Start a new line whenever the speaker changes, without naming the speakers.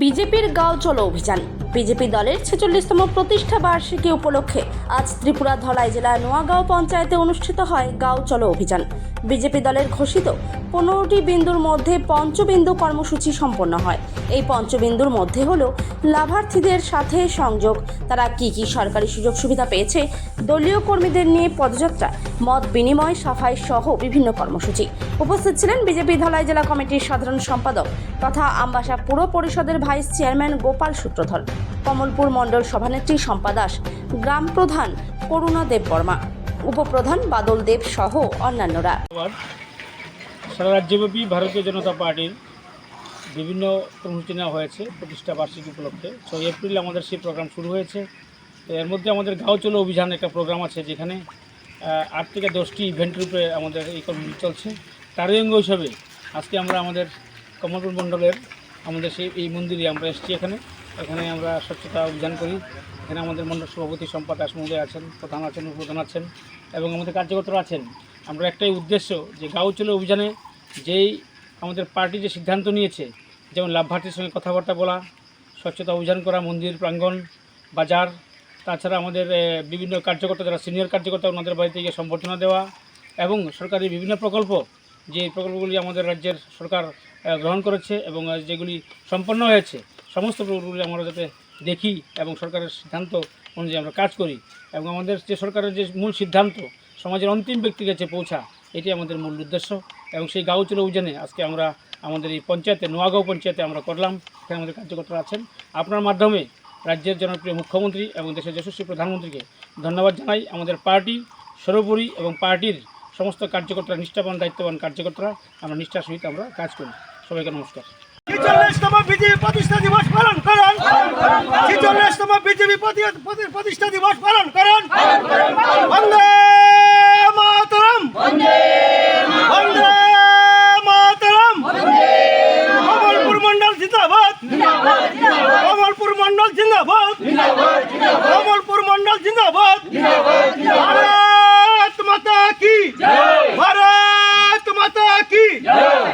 বিজেপির গাঁও চলো অভিযান। বিজেপি দলের 46তম প্রতিষ্ঠা বার্ষিকী উপলক্ষে আজ ত্রিপুরা ধলাই জেলার নোয়াগাঁও পঞ্চায়েতে অনুষ্ঠিত হয় গাঁও চলো অভিযান। বিজেপি দলের ঘোষিত 15টি বিন্দুর মধ্যে পঞ্চবিন্দু কর্মসূচি সম্পন্ন হয়। এই পঞ্চবিন্দুর মধ্যে হলো লাভার্থীদের সাথে সংযোগ, তারা কি কি সরকারি সুযোগ সুবিধা পেয়েছে, দলীয় কর্মীদের নিয়ে পদযাত্রা, মত বিনিময়, সাফাই সহ বিভিন্ন কর্মসূচি। উপস্থিত ছিলেন বিজেপি ধলাই জেলা কমিটির সাধারণ সম্পাদক তথা আমবাসা পুর পরিষদের ভাইস চেয়ারম্যান গোপাল সূত্রধর, কমলপুর মণ্ডল সভানেত্রী শম্পা দাস, গ্রাম প্রধান করুণা দেব বর্মা, উপপ্রধান বাদল দেব সহ অন্যান্যরা।
সারা রাজ্যব্যাপী ভারতীয় জনতা পার্টির বিভিন্ন কর্মসূচি নেওয়া হয়েছে প্রতিষ্ঠা বার্ষিকী উপলক্ষে। 6 এপ্রিল আমাদের সেই প্রোগ্রাম শুরু হয়েছে। তো এর মধ্যে আমাদের গাঁও চলো অভিযান একটা প্রোগ্রাম আছে, যেখানে 8 থেকে 10টি ইভেন্ট রূপে আমাদের এই কর্মসূচি চলছে। তারই অঙ্গ হিসাবে আজকে আমরা আমাদের কমলপুর মণ্ডলের আমাদের এই মন্দিরে আমরা এসেছি। এখানে আমরা স্বচ্ছতা অভিযান করি। এখানে আমাদের মণ্ডল সভাপতি শম্পা দাস মহোদয় আছেন, প্রধান আছেন, উপপ্রধান আছেন এবং আমাদের কার্যকর্তারা আছেন। আমরা একটাই উদ্দেশ্য যে গাঁও চলো অভিযানে যেই আমাদের পার্টি যে সিদ্ধান্ত নিয়েছে, যেমন লাভার্থীর সঙ্গে কথাবার্তা বলা, স্বচ্ছতা অভিযান করা, মন্দির প্রাঙ্গণ, বাজার, তাছাড়া আমাদের বিভিন্ন কার্যকর্তা যারা সিনিয়র কার্যকর্তা ওনাদের বাড়িতে গিয়ে সম্বর্ধনা দেওয়া এবং সরকারি বিভিন্ন প্রকল্প, যে প্রকল্পগুলি আমাদের রাজ্যের সরকার গ্রহণ করেছে এবং যেগুলি সম্পন্ন হয়েছে, সমস্ত প্রকল্পগুলি আমরা যাতে দেখি এবং সরকারের সিদ্ধান্ত অনুযায়ী আমরা কাজ করি এবং আমাদের যে সরকারের যে মূল সিদ্ধান্ত সমাজের অন্তিম ব্যক্তির কাছে পৌঁছা, এটি আমাদের মূল উদ্দেশ্য। এবং সেই গাঁও চলো অভিযানে আজকে আমরা আমাদের এই পঞ্চায়েতে, নোয়াগাঁও পঞ্চায়েতে আমরা করলাম। এখানে আমাদের কার্যকর্তারা আছেন। আপনার মাধ্যমে রাজ্যের জনপ্রিয় মুখ্যমন্ত্রী এবং দেশের যশস্বী প্রধানমন্ত্রীকে ধন্যবাদ জানাই। আমাদের পার্টি সর্বোপরি এবং পার্টির সমস্ত কার্যকর্তারা, নিষ্ঠাবান দায়িত্ববান কার্যকর্তারা, আমরা নিষ্ঠার সহিত আমরা কাজ করি। সবাইকে নমস্কার।
46তম বিজেপি প্রতিষ্ঠা দিবস পালন করুন। 46তম বিজেপি প্রতিষ্ঠা দিবস পালন করুন। বন্দে মাতরম, বন্দে মাতরম। কমলপুর মণ্ডল জিন্দাবাদ, কমলপুর মণ্ডল জিন্দাবাদ, কমলপুর মণ্ডল জিন্দাবাদ। ভারত মাতা কি জয়, ভারত মাতা কি জয়।